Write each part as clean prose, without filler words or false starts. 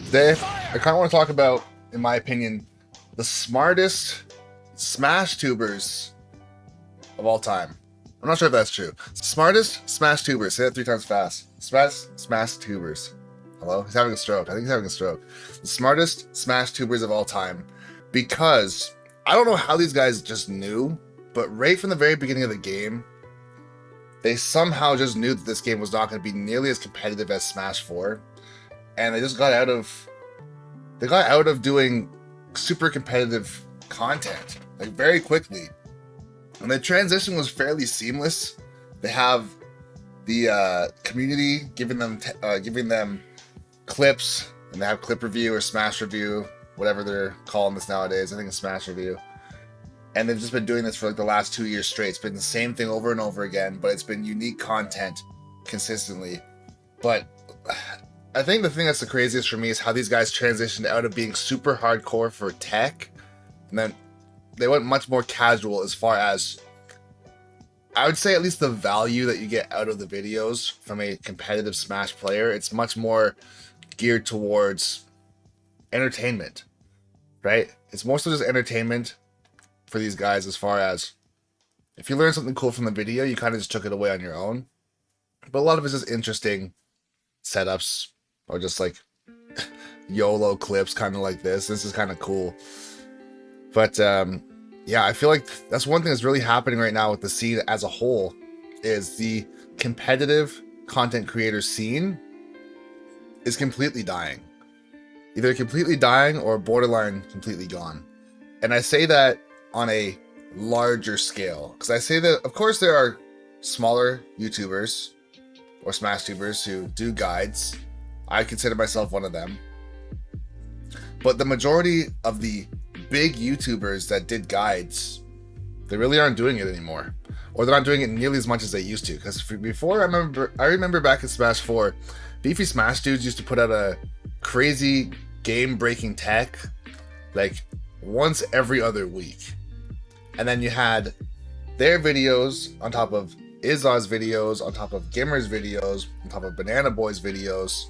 Today, I kind of want to talk about, in my opinion, the smartest Smash tubers of all time. I'm not sure if that's true. Smartest Smash tubers. Say that 3 times fast. Smash tubers. Hello? He's having a stroke. I think he's having a stroke. The smartest Smash tubers of all time. Because I don't know how these guys just knew, but right from the very beginning of the game, they somehow just knew that this game was not going to be nearly as competitive as Smash 4. And they just got out of doing super competitive content like very quickly. And the transition was fairly seamless. They have the community giving them clips, and they have clip review or Smash review, whatever they're calling this nowadays. I think it's Smash review. And they've just been doing this for like the last 2 years straight. It's been the same thing over and over again, but it's been unique content consistently. But I think the thing that's the craziest for me is how these guys transitioned out of being super hardcore for tech, and then they went much more casual as far as, I would say, at least the value that you get out of the videos from a competitive Smash player. It's much more geared towards entertainment, right? It's more so just entertainment for these guys, as far as if you learn something cool from the video, you kind of just took it away on your own. But a lot of it's just interesting setups, or just like YOLO clips, kind of like this. This is kind of cool. But yeah, I feel like that's one thing that's really happening right now with the scene as a whole, is the competitive content creator scene is completely dying. Either completely dying or borderline completely gone. And I say that on a larger scale, because I say that, of course, there are smaller YouTubers or Smash tubers who do guides. I consider myself one of them. But the majority of the big YouTubers that did guides, they really aren't doing it anymore. Or they're not doing it nearly as much as they used to. Because before, I remember back in Smash 4, Beefy Smash Dudes used to put out a crazy game-breaking tech like once every other week. And then you had their videos on top of Izza's videos, on top of Gimmer's videos, on top of Banana Boy's videos,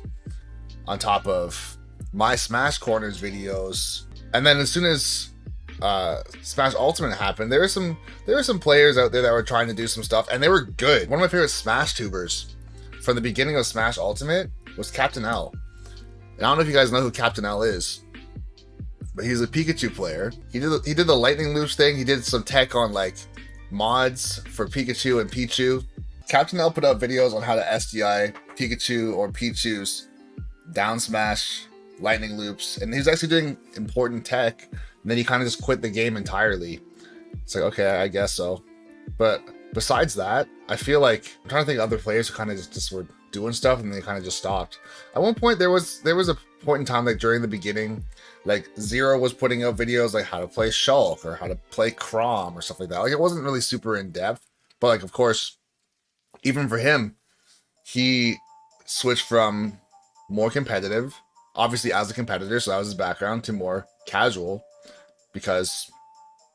on top of my Smash Corners videos. And then as soon as Smash Ultimate happened, there were some players out there that were trying to do some stuff, and they were good. One of my favorite Smash tubers from the beginning of Smash Ultimate was Captain L. And I don't know if you guys know who Captain L is, but he's a Pikachu player. He did the lightning loops thing. He did some tech on like mods for Pikachu and Pichu. Captain L put out videos on how to SDI Pikachu or Pichu's down smash lightning loops, and he was actually doing important tech, and then he kind of just quit the game entirely. It's like, okay, I guess so. But besides that, I feel like I'm trying to think of other players who kind of just were doing stuff and they kind of just stopped. At one point, there was a point in time, like during the beginning, like Zero was putting out videos like how to play Shulk or how to play Chrom or stuff like that. Like, it wasn't really super in depth, but like, of course, even for him, he switched from more competitive, obviously as a competitor, so that was his background, to more casual, because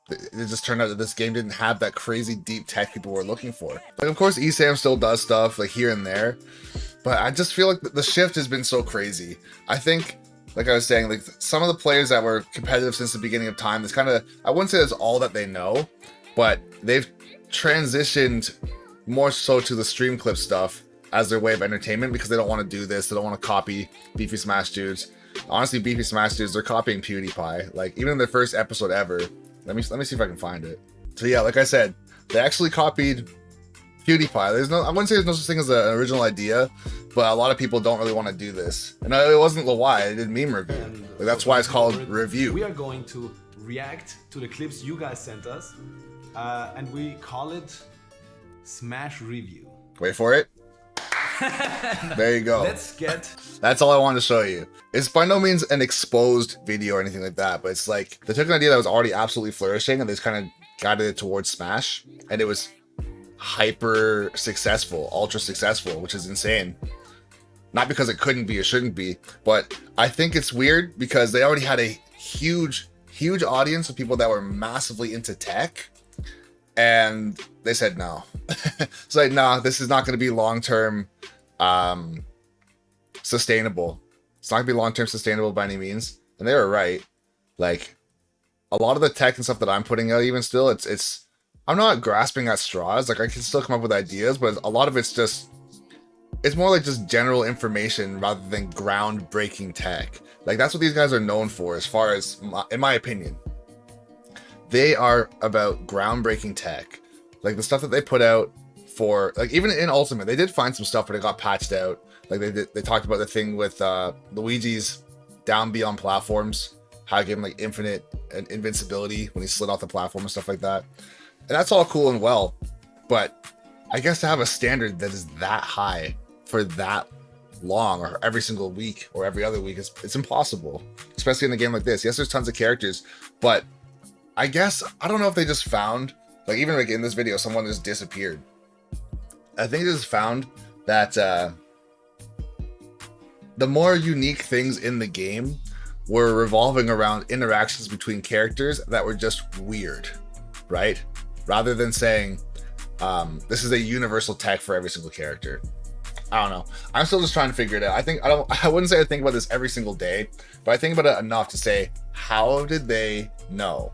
it just turned out that this game didn't have that crazy deep tech people were looking for. Like, of course, ESAM still does stuff like here and there, but I just feel like the shift has been so crazy. I think, like I was saying, like some of the players that were competitive since the beginning of time, it's kind of, I wouldn't say that's all that they know, but they've transitioned more so to the stream clip stuff as their way of entertainment, because they don't want to do this. They don't want to copy Beefy Smash Dudes. Honestly, Beefy Smash Dudes, they're copying PewDiePie. Like, even in their first episode ever, let me see if I can find it. So yeah, like I said, they actually copied PewDiePie. I wouldn't say there's no such thing as an original idea, but a lot of people don't really want to do this. And it wasn't Lawai, I did meme review. Like, that's why it's called review. We are going to react to the clips you guys sent us, and we call it Smash Review. Wait for it. There you go. That's all I wanted to show you. It's by no means an exposed video or anything like that, but it's like they took an idea that was already absolutely flourishing and they just kind of guided it towards Smash, and it was hyper successful, ultra successful, which is insane. Not because it couldn't be or shouldn't be, but I think it's weird because they already had a huge audience of people that were massively into tech, and they said no. It's like, nah, this is not going to be long-term sustainable. It's not gonna be long-term sustainable by any means. And they were right. Like, a lot of the tech and stuff that I'm putting out, even still, it's I'm not grasping at straws. Like, I can still come up with ideas, but a lot of it's more like just general information rather than groundbreaking tech. Like, that's what these guys are known for, as far as, in my opinion. They are about groundbreaking tech. Like, the stuff that they put out for, like, even in Ultimate, they did find some stuff, but it got patched out. Like, they talked about the thing with Luigi's down beyond platforms, how it gave him, like, infinite invincibility when he slid off the platform and stuff like that. And that's all cool and well, but I guess to have a standard that is that high for that long, or every single week or every other week, it's impossible, especially in a game like this. Yes, there's tons of characters, but I guess I don't know if they just found, like, even like in this video, someone just disappeared. I think they just found that the more unique things in the game were revolving around interactions between characters that were just weird, right? Rather than saying this is a universal tech for every single character. I don't know. I'm still just trying to figure it out. I wouldn't say I think about this every single day, but I think about it enough to say, how did they know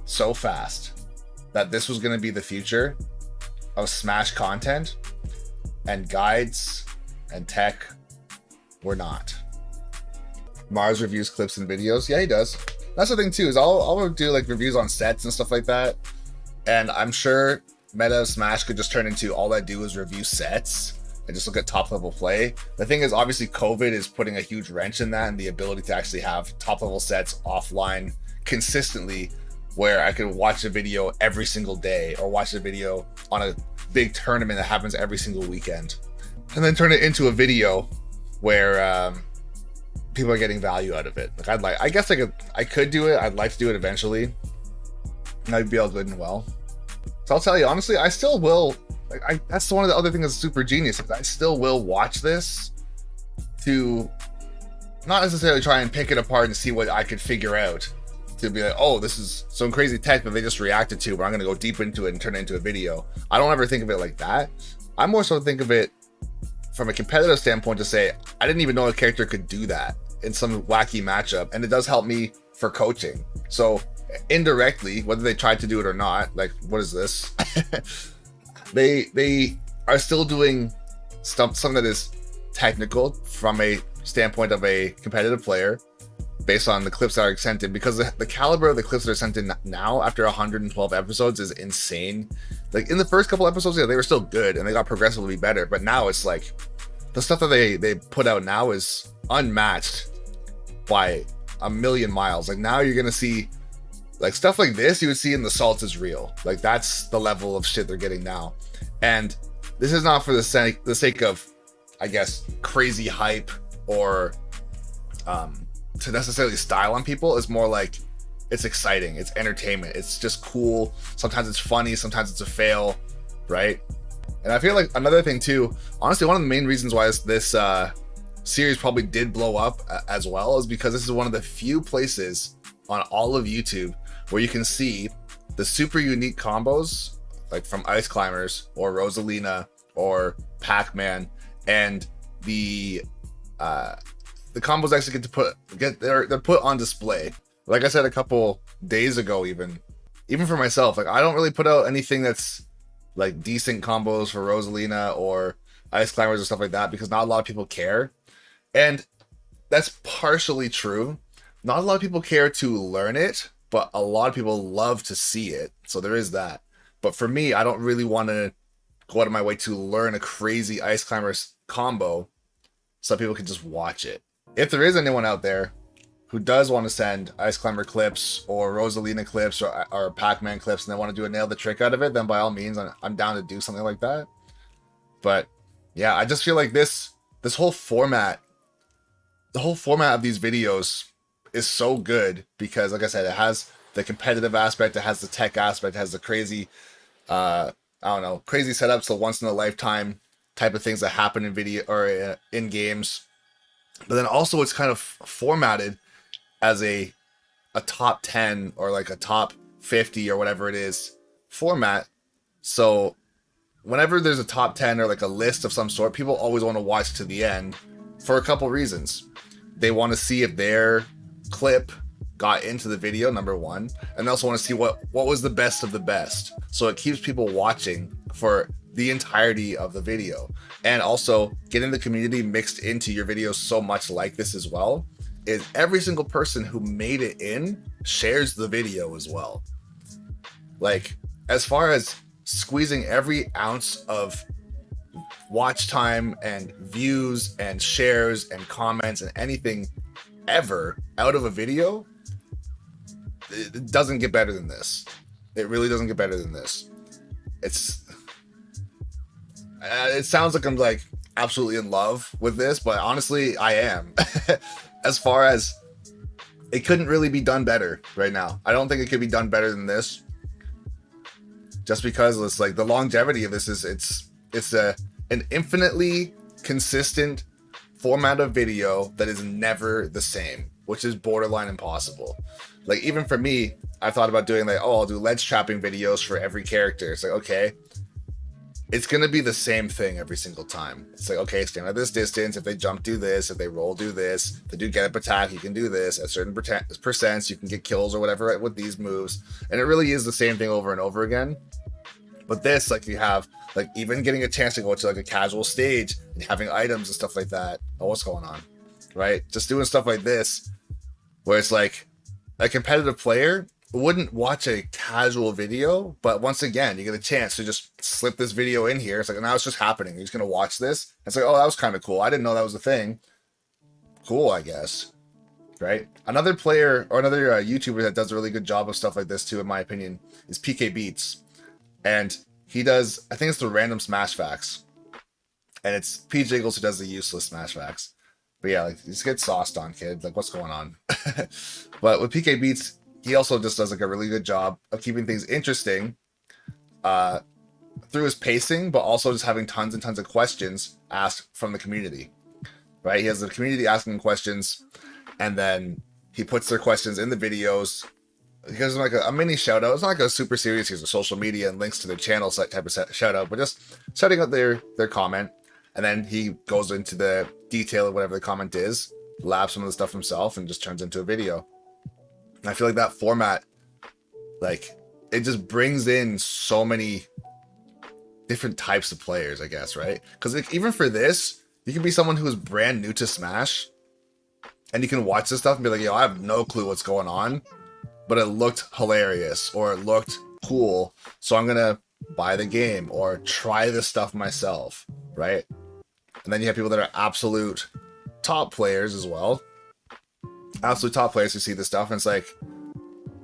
so fast that this was going to be the future of Smash content, and guides and tech were not? Mars reviews clips and videos. Yeah, he does. That's the thing too, is I'll do like reviews on sets and stuff like that. And I'm sure meta of Smash could just turn into all I do is review sets and just look at top level play. The thing is, obviously COVID is putting a huge wrench in that, and the ability to actually have top level sets offline consistently, where I could watch a video every single day, or watch a video on a big tournament that happens every single weekend, and then turn it into a video where people are getting value out of it. Like, I guess I could do it. I'd like to do it eventually, and I'd be all good and well. So I'll tell you, honestly, I still will. Like, that's one of the other things that's super genius. I still will watch this to not necessarily try and pick it apart and see what I could figure out, to be like, oh, this is some crazy tech that they just reacted to, but I'm gonna go deep into it and turn it into a video. I don't ever think of it like that. I more so think of it from a competitive standpoint to say, I didn't even know a character could do that in some wacky matchup, and it does help me for coaching. So indirectly, whether they tried to do it or not, like, what is this? they are still doing something that is technical from a standpoint of a competitive player, based on the clips that are sent in, because the caliber of the clips that are sent in now after 112 episodes is insane. Like, in the first couple episodes, yeah, they were still good and they got progressively better, but now it's like the stuff that they put out now is unmatched by a million miles. Like, now you're gonna see like stuff like this you would see in the Salt is Real. Like, that's the level of shit they're getting now. And this is not for the sake of, I guess, crazy hype or to necessarily style on people. Is more like, it's exciting, it's entertainment, it's just cool. Sometimes it's funny, sometimes it's a fail, right? And I feel like another thing too, honestly, one of the main reasons why this series probably did blow up as well, is because this is one of the few places on all of YouTube where you can see the super unique combos, like from Ice Climbers or Rosalina or Pac-Man, and the combos actually they're put on display. Like I said a couple days ago, even for myself, like, I don't really put out anything that's like decent combos for Rosalina or Ice Climbers or stuff like that, because not a lot of people care. And that's partially true. Not a lot of people care to learn it, but a lot of people love to see it. So there is that. But for me, I don't really want to go out of my way to learn a crazy Ice Climbers combo so people can just watch it. If there is anyone out there who does want to send Ice Climber clips or Rosalina clips or Pac-Man clips, and they want to do a nail the trick out of it, then by all means, I'm down to do something like that. But yeah, I just feel like this whole format, the whole format of these videos is so good because, like I said, it has the competitive aspect, it has the tech aspect, it has the crazy, I don't know, crazy setups, the once in a lifetime type of things that happen in video or in games. But then also it's kind of formatted as a top 10 or like a top 50 or whatever it is format. So whenever there's a top 10 or like a list of some sort, people always want to watch to the end for a couple reasons. They want to see if their clip got into the video, number one, and they also want to see what was the best of the best. So it keeps people watching for the entirety of the video. And also getting the community mixed into your videos so much like this as well is every single person who made it in shares the video as well. Like, as far as squeezing every ounce of watch time and views and shares and comments and anything ever out of a video, it doesn't get better than this. It really doesn't get better than this. It sounds like I'm like absolutely in love with this, but honestly I am. As far as, it couldn't really be done better right now. I don't think it could be done better than this, just because it's like the longevity of this is it's an infinitely consistent format of video that is never the same, which is borderline impossible. Like, even for me, I thought about doing like, oh, I'll do ledge trapping videos for every character. It's like, okay, it's gonna be the same thing every single time. It's like, okay, stand at this distance. If they jump, do this. If they roll, do this. If they do get up attack, you can do this. At certain percents, you can get kills or whatever with these moves. And it really is the same thing over and over again. But this, like, you have, like, even getting a chance to go to like a casual stage and having items and stuff like that. Oh, what's going on? Right? Just doing stuff like this, where it's like a competitive player wouldn't watch a casual video, but once again, you get a chance to just slip this video in here. It's like, now it's just happening. You're just gonna watch this. It's like, oh, that was kind of cool. I didn't know that was a thing. Cool, I guess. Right? Another player or another YouTuber that does a really good job of stuff like this too, in my opinion, is PK Beats, and he does, I think it's the random smash facts, and it's P Jiggles who does the useless smash facts. But yeah, like, just get sauced on, kid. Like, what's going on? But with PK Beats, he also just does like a really good job of keeping things interesting through his pacing, but also just having tons and tons of questions asked from the community, right? He has the community asking questions, and then he puts their questions in the videos. He gives them like a mini shout out. It's not like a super serious, here's a social media and links to their channel type of shout out, but just shouting out their comment. And then he goes into the detail of whatever the comment is, labs some of the stuff himself, and just turns into a video. And I feel like that format, like, it just brings in so many different types of players, I guess, right? Because even for this, you can be someone who is brand new to Smash, and you can watch this stuff and be like, yo, I have no clue what's going on, but it looked hilarious, or it looked cool, so I'm gonna buy the game, or try this stuff myself, right? And then you have people that are absolute top players as well. Absolute top players who see this stuff and it's like,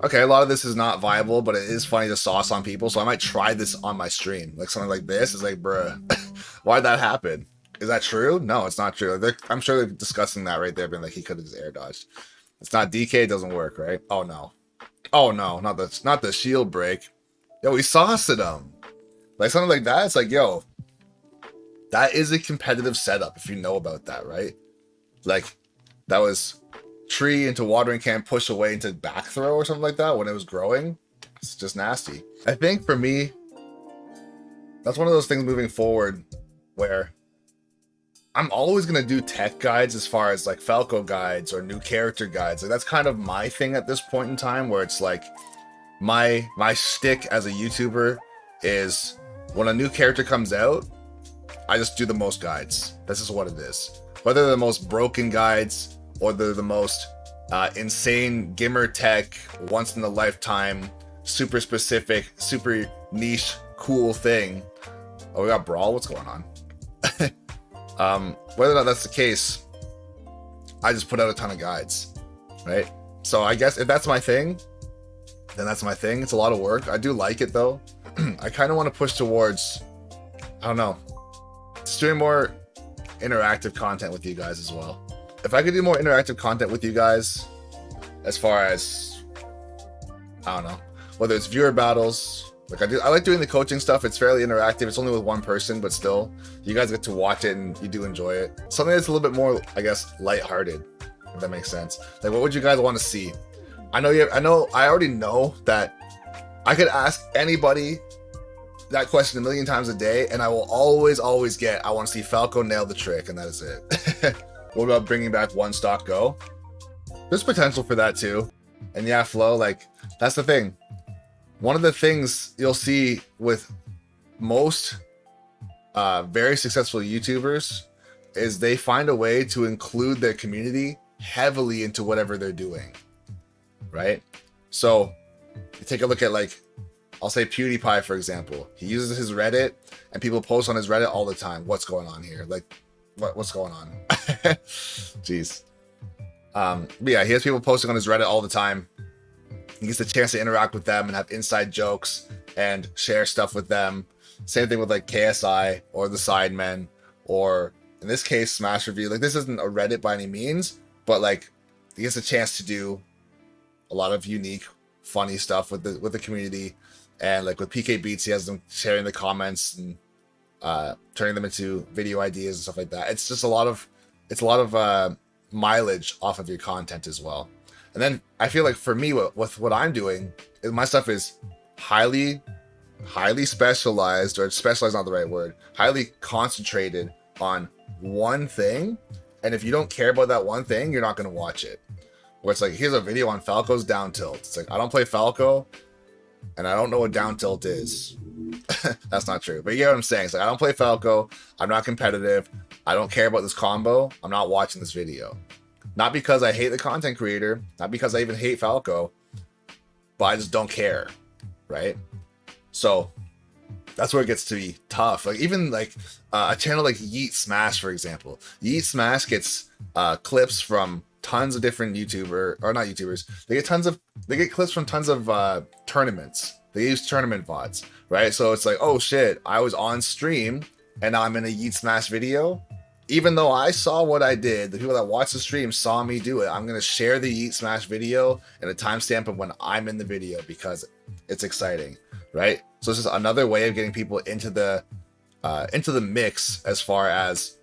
okay, a lot of this is not viable, but it is funny to sauce on people, so I might try this on my stream. Like, something like this is like, bruh, why'd that happen? Is that true? No, it's not true. I'm sure they're discussing that right there, being like, he could have just air dodged. It's not DK, it doesn't work, right? Oh no. Oh no, not the shield break. Yo, we sauced him. Like, something like that, it's like, yo, that is a competitive setup if you know about that, right? Like, that was tree into watering can, push away into back throw or something like that when it was growing. It's just nasty. I think for me, that's one of those things moving forward where I'm always going to do tech guides as far as like Falco guides or new character guides. Like, that's kind of my thing at this point in time, where it's like my shtick as a YouTuber is when a new character comes out, I just do the most guides. This is what it is. Whether they're the most broken guides or they're the most insane gimmer tech, once in a lifetime, super specific, super niche, cool thing. Oh, we got Brawl? What's going on? Whether or not that's the case, I just put out a ton of guides, right? So I guess if that's my thing, then that's my thing. It's a lot of work. I do like it though. I kind of want to push towards, I don't know, just doing more interactive content with you guys as well. If I could do more interactive content with you guys, as far as, I don't know, whether it's viewer battles, like I like doing the coaching stuff. It's fairly interactive. It's only with one person, but still, you guys get to watch it and you do enjoy it. Something that's a little bit more, I guess, lighthearted, if that makes sense. Like, what would you guys want to see? I already know that I could ask anybody that question a million times a day, and I will always get, I want to see Falco nail the trick, and that is it. What about bringing back one stock go? There's potential for that too. And yeah, Flo, like, that's the thing. One of the things you'll see with most very successful YouTubers is they find a way to include their community heavily into whatever they're doing, right? So you take a look at, like, I'll say PewDiePie, for example. He uses his Reddit, and people post on his Reddit all the time. What's going on here? Like, what's going on? Jeez. But yeah, he has people posting on his Reddit all the time. He gets the chance to interact with them and have inside jokes and share stuff with them. Same thing with like KSI or the Sidemen, or in this case, Smash Review. Like, this isn't a Reddit by any means, but like, he gets a chance to do a lot of unique, funny stuff with the community. And like with PK Beats, he has them sharing the comments and turning them into video ideas and stuff like that. It's just a lot of mileage off of your content as well. And then I feel like for me, with what I'm doing, my stuff is highly specialized, or specialized not the right word, highly concentrated on one thing. And if you don't care about that one thing, you're not going to watch it. Where it's like, here's a video on Falco's down tilt. It's like, I don't play Falco, and I don't know what down tilt is. That's not true, but you get what I'm saying. It's like, I don't play Falco, I'm not competitive, I don't care about this combo, I'm not watching this video. Not because I hate the content creator, not because I even hate Falco, but I just don't care, right? So that's where it gets to be tough. Like, even like a channel like Yeet Smash, for example. Yeet Smash gets clips from tons of different YouTubers. They get clips from tons of tournaments. They use tournament VODs, right? So it's like, oh shit, I was on stream and now I'm in a Yeet Smash video. Even though I saw what I did, the people that watched the stream saw me do it. I'm gonna share the Yeet Smash video and a timestamp of when I'm in the video because it's exciting, right? So it's just another way of getting people into the mix as far as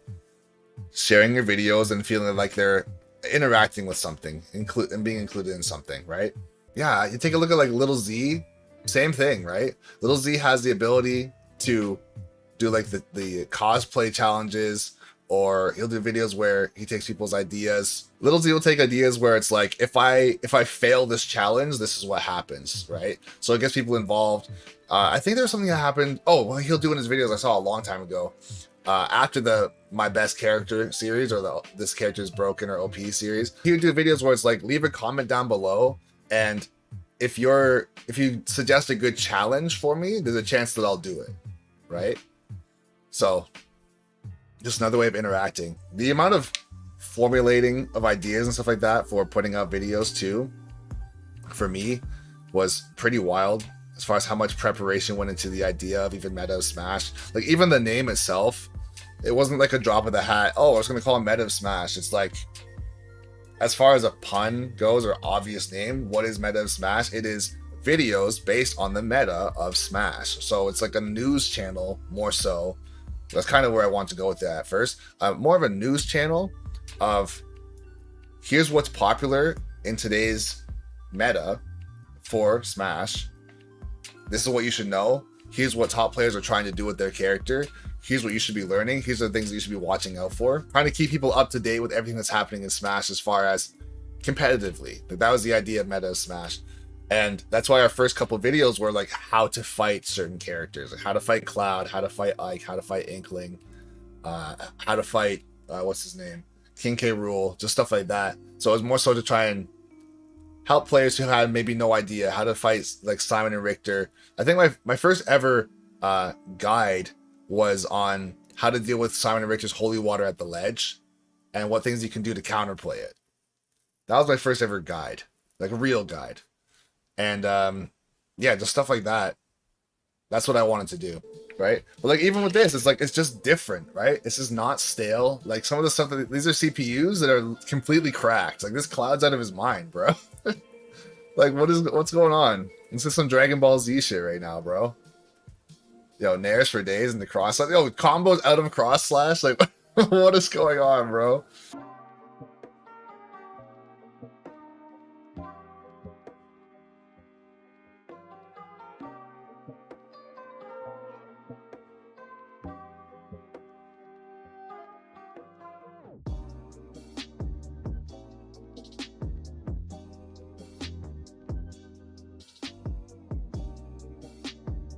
sharing your videos and feeling like they're interacting with something, and being included in something, right? Yeah, you take a look at like Little Z, same thing, right? Little Z has the ability to do like the cosplay challenges, or he'll do videos where he takes people's ideas. Little Z will take ideas where it's like, if I fail this challenge, this is what happens, right? So it gets people involved. I think there's something that happened. Oh, well, he'll do in his videos I saw a long time ago. After the My Best Character series, or This Character is Broken, or OP series, he would do videos where it's like, leave a comment down below, and if you suggest a good challenge for me, there's a chance that I'll do it, right? So just another way of interacting. The amount of formulating of ideas and stuff like that for putting out videos too, for me, was pretty wild, as far as how much preparation went into the idea of even Meta of Smash. Like, even the name itself, it wasn't like a drop of the hat. Oh, I was going to call it Meta of Smash. It's like, as far as a pun goes, or obvious name, what is Meta of Smash? It is videos based on the meta of Smash. So it's like a news channel, more so. That's kind of where I want to go with that at first. More of a news channel of, here's what's popular in today's meta for Smash. This is what you should know. Here's what top players are trying to do with their character. Here's what you should be learning. Here's the things that you should be watching out for. Trying to keep people up to date with everything that's happening in Smash as far as competitively. That was the idea of Meta of Smash. And that's why our first couple videos were like how to fight certain characters. Like how to fight Cloud, how to fight Ike, how to fight Inkling, how to fight, what's his name? King K. Rool, just stuff like that. So it was more so to try and help players who had maybe no idea how to fight like Simon and Richter. I think my first ever guide was on how to deal with Simon and Richter's holy water at the ledge and what things you can do to counterplay it. That was my first ever guide, like a real guide. And yeah, just stuff like that. That's what I wanted to do, right? But like, even with this, it's like, it's just different, right? This is not stale. Like, some of the stuff that, these are CPUs that are completely cracked. Like, this Cloud's out of his mind, bro. Like, what's going on? This is some Dragon Ball Z shit right now, bro. Yo, Nairs for days in the cross slash. Yo, combos out of cross slash. Like, what is going on, bro?